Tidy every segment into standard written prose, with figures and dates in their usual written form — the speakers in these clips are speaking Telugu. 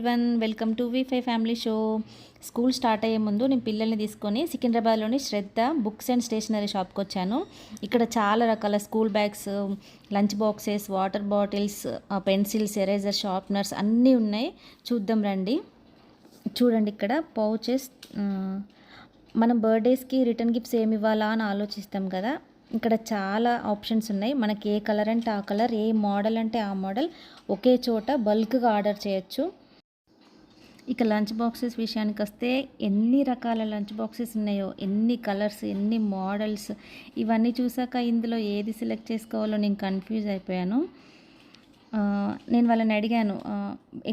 ఎవ్రీవన్, వెల్కమ్ టు వి5 ఫ్యామిలీ షో. స్కూల్ స్టార్ట్ అయ్యే ముందు నేను పిల్లల్ని తీసుకొని సికింద్రాబాద్లోని శ్రద్ధ బుక్స్ అండ్ స్టేషనరీ షాప్కి వచ్చాను. ఇక్కడ చాలా రకాల school bags, lunch boxes, water bottles, pencils, eraser, sharpeners అన్నీ ఉన్నాయి. చూద్దాం రండి. చూడండి ఇక్కడ పౌచెస్. మనం బర్త్డేస్కి రిటర్న్ గిఫ్ట్స్ ఏమి ఇవ్వాలా అని ఆలోచిస్తాం కదా. ఇక్కడ చాలా ఆప్షన్స్ ఉన్నాయి. మనకి ఏ కలర్ అంటే ఆ కలర్, ఏ మోడల్ అంటే ఆ మోడల్ ఒకే చోట బల్క్గా ఆర్డర్ చేయొచ్చు. ఇక లంచ్ బాక్సెస్ విషయానికి వస్తే ఎన్ని రకాల లంచ్ బాక్సెస్ ఉన్నాయో, ఎన్ని కలర్స్, ఎన్ని మోడల్స్, ఇవన్నీ చూసాక ఇందులో ఏది సెలెక్ట్ చేసుకోవాలో నేను కన్ఫ్యూజ్ అయిపోయాను. నేను వాళ్ళని అడిగాను,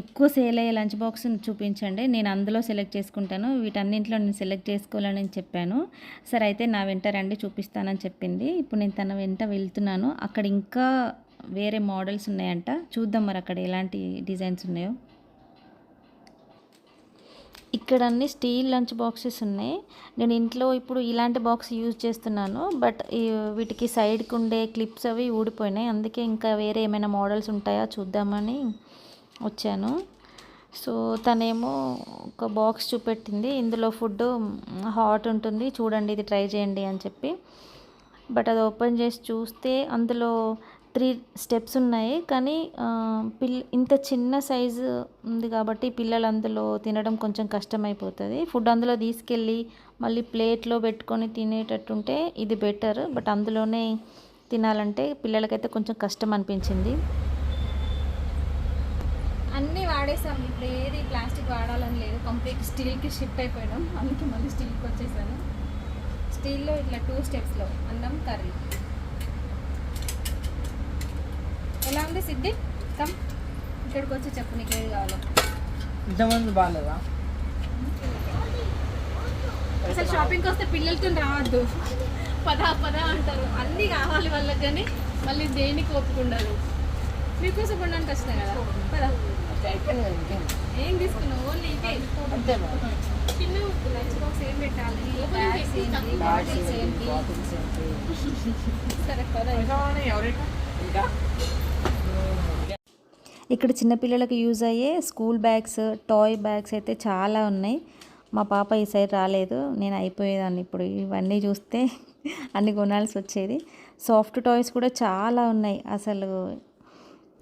ఎక్కువ సేల్ అయ్యే లంచ్ బాక్స్ని చూపించండి, నేను అందులో సెలెక్ట్ చేసుకుంటాను, వీటన్నింటిలో నేను సెలెక్ట్ చేసుకోవాలని చెప్పాను. సరే అయితే నా వెంట రండి చూపిస్తానని చెప్పింది. ఇప్పుడు నేను తన వెంట వెళ్తున్నాను. అక్కడ ఇంకా వేరే మోడల్స్ ఉన్నాయంట, చూద్దాం మరి అక్కడ ఎలాంటి డిజైన్స్ ఉన్నాయో. ఇక్కడ అన్ని స్టీల్ లంచ్ బాక్సెస్ ఉన్నాయి. నేను ఇంట్లో ఇప్పుడు ఇలాంటి బాక్స్ యూజ్ చేస్తున్నాను, బట్ వీటికి సైడ్కి ఉండే క్లిప్స్ అవి ఊడిపోయినాయి. అందుకే ఇంకా వేరే ఏమైనా మోడల్స్ ఉంటాయా చూద్దామని వచ్చాను. సో తనేమో ఒక బాక్స్ చూపెట్టింది, ఇందులో ఫుడ్ హాట్ ఉంటుంది, చూడండి ఇది ట్రై చేయండి అని చెప్పి. బట్ అది ఓపెన్ చేసి చూస్తే అందులో 3 స్టెప్స్ ఉన్నాయి. కానీ ఇంత చిన్న సైజు ఉంది కాబట్టి పిల్లలు అందులో తినడం కొంచెం కష్టమైపోతుంది. ఫుడ్ అందులో తీసుకెళ్ళి మళ్ళీ ప్లేట్లో పెట్టుకొని తినేటట్టుంటే ఇది బెటర్. బట్ అందులోనే తినాలంటే పిల్లలకైతే కొంచెం కష్టం అనిపించింది. అన్నీ వాడేసాం, ఇప్పుడు ఏది ప్లాస్టిక్ వాడాలని లేదు, కంప్లీట్ స్టీల్కి షిఫ్ట్ అయిపోయాం. అందుకే మళ్ళీ స్టీల్కి వచ్చేసాను. స్టీల్లో ఇట్లా 2 స్టెప్స్లో అన్నం, కర్రీ. ఎలా ఉంది సిద్ధి? కమ్ ఇక్కడికి వచ్చి చెప్పు నీకు ఏది కావాలో. ఇంతమంది బాగాలేదా? అసలు షాపింగ్కి వస్తే పిల్లలతో రావద్దు, పదా అంటారు. అన్నీ కావాలి వాళ్ళకి, కానీ మళ్ళీ దేనికి ఒప్పుకుండరు. మీకోసం కొనడానికి వచ్చినాయి కదా, పదా. ఏం తీసుకున్నావు? ఓన్లీ ఇదే చిన్న లంచ్ బాక్స్ ఏం పెట్టాలి, బాటిల్స్ ఏంటి? సరే పదా. ఇక్కడ చిన్నపిల్లలకు యూజ్ అయ్యే స్కూల్ బ్యాగ్స్, టాయ్ బ్యాగ్స్ అయితే చాలా ఉన్నాయి. మా పాప ఈ సైడ్ రాలేదు, నేను అయిపోయేదాన్ని. ఇప్పుడు ఇవన్నీ చూస్తే అన్ని కొనాల్సి వచ్చేది. సాఫ్ట్ టాయ్స్ కూడా చాలా ఉన్నాయి. అసలు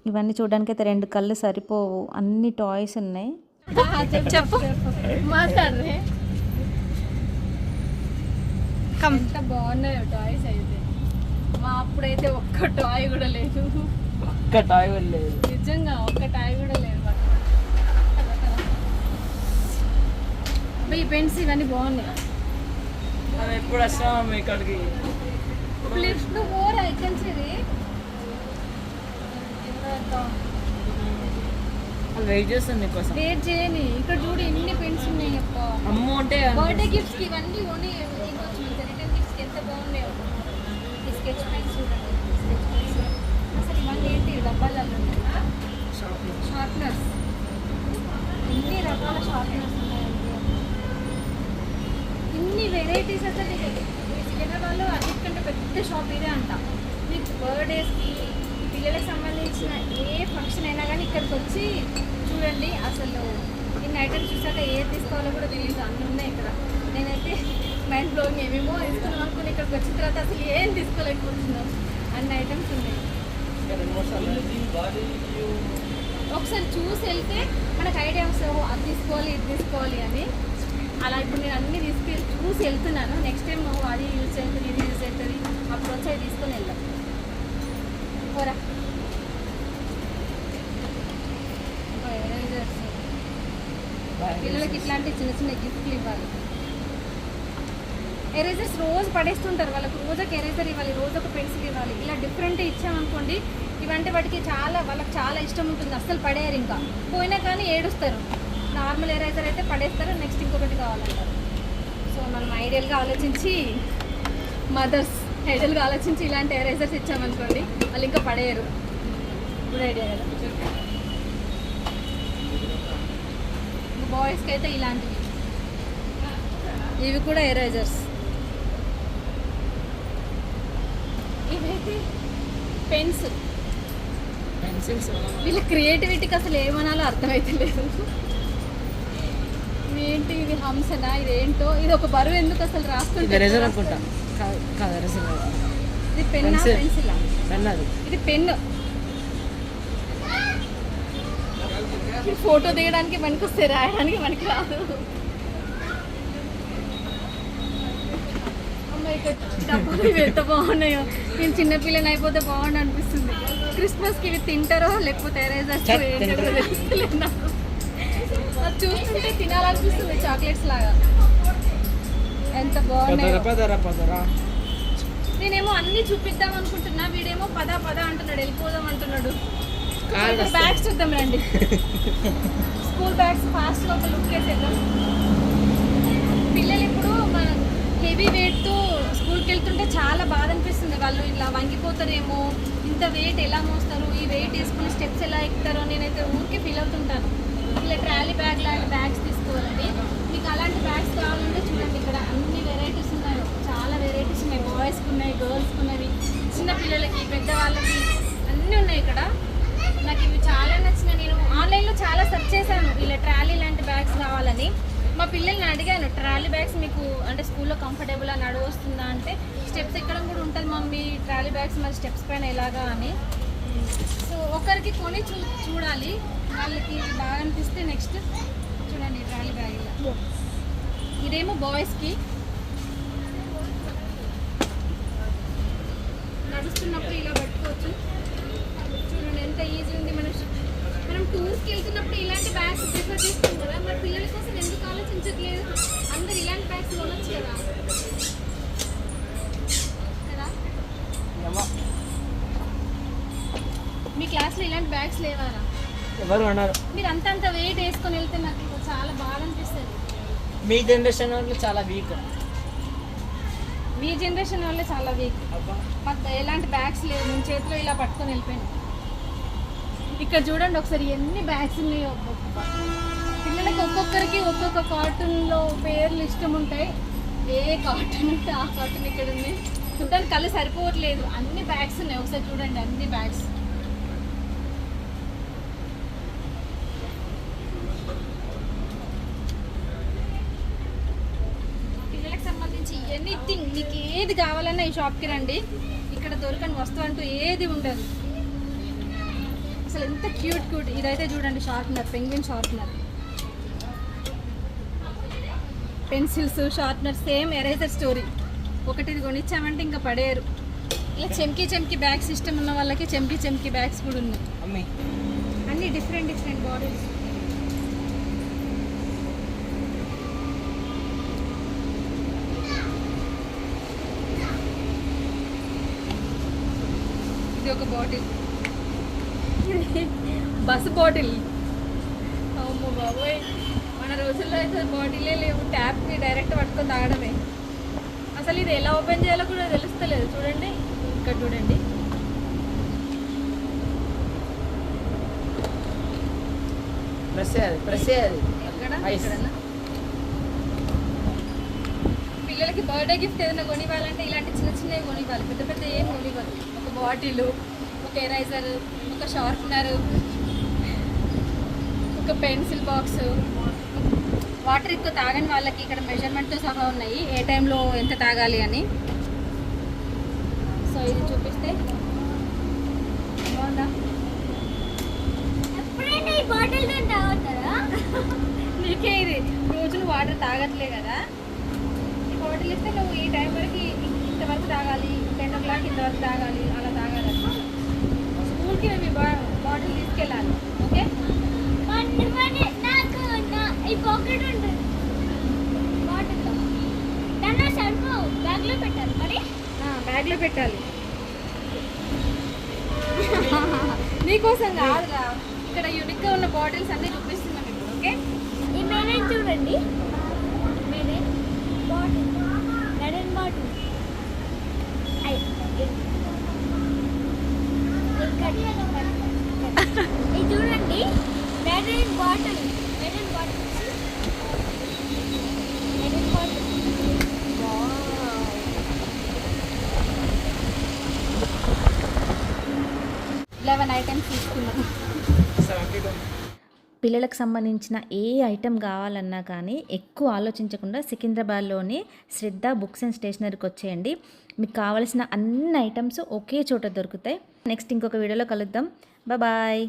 ఇవన్నీ చూడడానికి అయితే 2 కళ్ళు సరిపోవు, అన్ని టాయ్స్ ఉన్నాయి. చెప్పు మాట్లాడరే. ఎంత బాగున్నాయో టాయ్స్ అయితే. మా అప్పుడైతే ఒక్క టాయ్ కూడా లేదు, ఒక్క టాయ్ కూడా లేదు, నిజంగా ఒక్క టాయ్ కూడా లేదు. ఈ పెన్స్ ఇవన్నీ బాగున్నాయి. అది ఎప్పుడు వస్తాం ఇక్కడికి? నువ్వు ఓరా ఎక్కించేది వెయిట్ చేస్తాను నీకోసం. వెయిట్ చేయని. ఇక్కడ చూడు ఎన్ని పెన్స్ ఉన్నాయి. అమ్మ అంటే బర్త్డే గిఫ్ట్స్కి ఇవన్నీ కొని రిటర్న్ గిఫ్ట్స్కి ఎంత బాగున్నాయో. ఈ స్కెచ్ పెన్స్ చూడండి, స్కెచ్ పెన్స్ అసలు ఇవన్నీ ఏంటి డబ్బాలలో షార్ప్నర్స్, ఎన్ని రకాల షార్ప్నర్స్ ఉన్నాయండి, ఇన్ని వెరైటీస్. అసలు సికింద్రాబాద్లో అన్నిటికంటే పెద్ద షాప్ ఇదే అంట. మీకు బర్త్డేస్కి, పిల్లలకు సంబంధించిన ఏ ఫంక్షన్ అయినా కానీ ఇక్కడికి వచ్చి చూడండి. అసలు ఇన్ని ఐటమ్స్ చూసాక ఏది తీసుకోవాలో కూడా తెలియదు, అన్నీ ఉన్నాయి ఇక్కడ. నేనైతే మైండ్ బ్లోయింగ్, ఏమేమో తీసుకున్నాం అనుకుని ఇక్కడికి వచ్చిన తర్వాత అసలు ఏం తీసుకోలేకపోతున్నాం, అన్ని ఐటమ్స్ ఉన్నాయి. ఒకసారి చూసి వెళ్తే మనకు ఐడియా వస్తుంది, అది తీసుకోవాలి, ఇది తీసుకోవాలి అని. అలా ఇప్పుడు నేను అన్నీ తీసుకెళ్ళి చూసి వెళ్తున్నాను. నెక్స్ట్ టైం నువ్వు అది యూజ్ అవుతుంది, ఇది యూజ్ అవుతుంది, అప్పుడు వచ్చి అది తీసుకొని వెళ్దాం. పోరా. పిల్లలకి ఇట్లాంటి చిన్న చిన్న గిఫ్ట్లు ఇవ్వాలి. ఎరేజర్స్ రోజు పడేస్తుంటారు, వాళ్ళకి రోజుకి ఎరేజర్ ఇవ్వాలి, రోజు ఒక పెన్సిల్ ఇవ్వాలి. ఇలా డిఫరెంట్ ఇచ్చామనుకోండి, ఇవంటే వాటికి వాళ్ళకి చాలా ఇష్టం ఉంటుంది. అస్సలు పడేయరు, ఇంకా పోయినా కానీ ఏడుస్తారు. నార్మల్ ఎరేజర్ అయితే పడేస్తారు, నెక్స్ట్ ఇంకొకటి కావాలంటారు. సో మనం ఐడియల్గా ఆలోచించి, మదర్స్ ఐడియల్గా ఆలోచించి ఇలాంటి ఎరేజర్స్ ఇచ్చామనుకోండి, వాళ్ళు ఇంకా పడేయరు. గుడ్ ఐడియా కదా. బాయ్స్కి అయితే ఇలాంటివి, ఇవి కూడా ఎరేజర్స్. ఇవైతే పెన్సిల్స్. వీళ్ళ క్రియేటివిటీకి అసలు ఏమనాలో అర్థమైతే లేదు. ఏంటి ఇది హంసనా, ఇది ఏంటో, ఇది ఒక బరువు ఎందుకు అసలు ఇది రాస్తుంటే రెజర్ అనుకుంటా. కాదు రెజర్ కాదు. ఇది పెన్నా Pencil. పెన్సిలా? పెన్ అది. ఇది పెన్. ఫోటో దిగడానికి మనకి వస్తే రాయడానికి మనకి రాదు. అమ్మ ఇక్కడ డబ్బాలు ఇవి ఎంత బాగున్నాయో. నేను చిన్నపిల్లని అయిపోతే బాగుండు అనిపిస్తుంది. క్రిస్మస్కి ఇవి తింటారో లేకపోతే ఎరేజర్స్ ఛే, ఏంటో తింటారు. కూడా తెలియట్లేదు నాకు. అది చూస్తుంటే తినాలనిపిస్తుంది చాక్లెట్స్ లాగా. ఎంత బాగున్నాయో. పదరా. నేనేమో అన్ని చూపిద్దాం అనుకుంటున్నా, వీడేమో పద పద అంటున్నాడు, వెళ్ళిపోదాం అంటున్నాడు. కాళ్ళు వస్తాయి. బ్యాగ్స్ చూద్దాం రండి. స్కూల్ బ్యాగ్స్ ఫాస్ట్గా ఒక లుక్ వేసేద్దాం. పిల్లలు ఇప్పుడు మన హెవీ వెయిట్తో స్కూల్కి వెళ్తుంటే చాలా బాధ అనిపిస్తుంది. వాళ్ళు ఇలా వంగిపోతారేమో, ఇంత వెయిట్ ఎలా మోస్తారు, ఈ వెయిట్ వేసుకుని స్టెప్స్ ఎలా ఎక్కుతారో నేనైతే ఊరికే ఫీల్ అవుతుంటాను. ఇలా ట్రాలీ బ్యాగ్ లాంటి బ్యాగ్స్ తీసుకోవాలండి. మీకు అలాంటి బ్యాగ్స్ కావాలంటే చూడండి, ఇక్కడ అన్ని వెరైటీస్ ఉన్నాయి. చాలా వెరైటీస్ ఉన్నాయి. బాయ్స్కి ఉన్నాయి, గర్ల్స్కి ఉన్నవి, చిన్న పిల్లలకి, పెద్దవాళ్ళకి అన్నీ ఉన్నాయి ఇక్కడ. నాకు ఇవి చాలా నచ్చినాయి. నేను ఆన్లైన్లో చాలా సెర్చ్ చేశాను ఇలా ట్రాలీ లాంటి బ్యాగ్స్ కావాలని. మా పిల్లల్ని అడిగాను, ట్రాలీ బ్యాగ్స్ మీకు అంటే స్కూల్లో కంఫర్టబుల్ అని నడువస్తుందా అంటే, స్టెప్స్ ఎక్కడం కూడా ఉంటుంది మమ్మీ, ట్రాలీ బ్యాగ్స్ మరి స్టెప్స్ పైన ఎలాగా అని. సో ఒకరికి కొని చూడాలి, వాళ్ళకి బాగా అనిపిస్తే నెక్స్ట్ చూడండి ట్రాలీ బ్యాగ్ ఇలా. ఇదేమో బాయ్స్కి, నడుస్తున్నప్పుడు ఇలా పెట్టుకోవచ్చు. చూడండి ఎంత ఈజీ ఉంది. మనం టూర్స్కి వెళ్తున్నప్పుడు ఇలాంటి బ్యాగ్స్ ప్రిఫర్ చేస్తాం కదా, మరి పిల్లల కోసం ఎందుకు ఆలోచించట్లేదు? అందరు ఇలాంటి బ్యాగ్స్ కొనొచ్చు కదా. కదా మీ క్లాస్లో ఇలాంటి బ్యాగ్స్ లేవారా? ఎవరు అన్నారు? మీరు అంత వెయిట్ వేసుకొని వెళ్తే నాకు చాలా బాగా అనిపిస్తుంది. మీ జనరేషన్ వాళ్ళు చాలా వీక్. మీ జనరేషన్ వాళ్ళే చాలా వీక్. మాకు ఎలాంటి బ్యాగ్స్ లేవు, నేను చేతిలో ఇలా పట్టుకొని వెళ్ళిపోయాను. ఇక్కడ చూడండి ఒకసారి ఎన్ని బ్యాగ్స్ ఉన్నాయో. పిల్లలకి ఒక్కొక్కరికి ఒక్కొక్క కార్టూన్లో పేర్లు ఇష్టం ఉంటాయి. ఏ కార్టూన్ ఉంటే ఆ కార్టూన్ ఇక్కడ ఉంది. చూడడానికి కళ్ళు సరిపోవట్లేదు, అన్ని బ్యాగ్స్ ఉన్నాయి. ఒకసారి చూడండి అన్ని బ్యాగ్స్. పిల్లలకు సంబంధించి ఎనీథింగ్ మీకు ఏది కావాలన్నా ఈ షాప్కి రండి. ఇక్కడ దొరకని వస్తువు అంటూ ఏది ఉండదు. అసలు ఎంత క్యూట్ క్యూట్. ఇదైతే చూడండి sharpener, penguin sharpener. Pencils, sharpener, same eraser story. ఒకటి కొనిచ్చామంటే ఇంకా పడేయరు. ఇలా చెమ్కీ బ్యాగ్స్ ఇష్టం ఉన్న వాళ్ళకి చెమ్కీ బ్యాగ్స్ కూడా ఉన్నాయి. అమ్మి అన్ని డిఫరెంట్ బాడీస్. ఇది ఒక బాటిల్, బస్ బాటిల్. అమ్మో బాబోయ్, మన రోజుల్లో అయితే బాటిలే లేవు, ట్యాప్ని డైరెక్ట్ పట్టుకొని తాగడమే. అసలు ఇది ఎలా ఓపెన్ చేయాలో కూడా తెలుస్తలేదు. చూడండి ఇక్కడ చూడండి. ప్రెస్ చేయాలి. ఎక్కడ Ice. ఎక్కడన్నా పిల్లలకి బర్త్డే గిఫ్ట్ ఏదైనా కొనివ్వాలంటే ఇలాంటి చిన్నవి కొనివ్వాలి, పెద్ద ఏం కొనివ్వాలి. ఒక బాటిల్, ఒక ఎరైజర్, ఒక షార్ప్నర్, ఒక పెన్సిల్ బాక్స్. వాటర్ ఎక్కువ తాగని వాళ్ళకి ఇక్కడ మెజర్మెంట్తో సహా ఉన్నాయి, ఏ టైంలో ఎంత తాగాలి అని. సో ఇది చూపిస్తే బాగుందా? నీకే ఇది రోజు నువ్వు వాటర్ తాగట్లే కదా, ఈ బాటిల్ ఇస్తే నువ్వు ఈ టైం వరకు ఇంతవరకు తాగాలి, 10 o'clock ఇంతవరకు తాగాలి, అలా తాగాలి. స్కూల్కి నువ్వు బాటిల్ తీసుకెళ్ళాలి. ఓకే, ఈ పాకెట్ ఉంటుంది బాటిల్లో, దాన్ని సర్ఫ్ బ్యాగ్లో పెట్టాలి. మరి బ్యాగ్లో పెట్టాలి. నీకోసం కాదురా, ఇక్కడ యూనిక్గా ఉన్న బాటిల్స్ అన్నీ చూపిస్తున్నాం ఇప్పుడు. ఓకే, ఈ మెరైన్ చూడండి, మెరైన్ బాటిల్, మెరైన్ బాటిల్. ఇది చూడండి, marine bottle, marine bottle, marine bottle. 11 items తీసుకున్నాం. పిల్లలకు సంబంధించిన ఏ ఐటెం కావాలన్నా కానీ ఎక్కువ ఆలోచించకుండా సికింద్రాబాద్లోని శ్రద్ధ బుక్స్ అండ్ స్టేషనరీకి వచ్చేయండి. మీకు కావాల్సిన అన్ని ఐటమ్స్ ఒకే చోట దొరుకుతాయి. నెక్స్ట్ ఇంకొక వీడియోలో కలుద్దాం. బాయ్.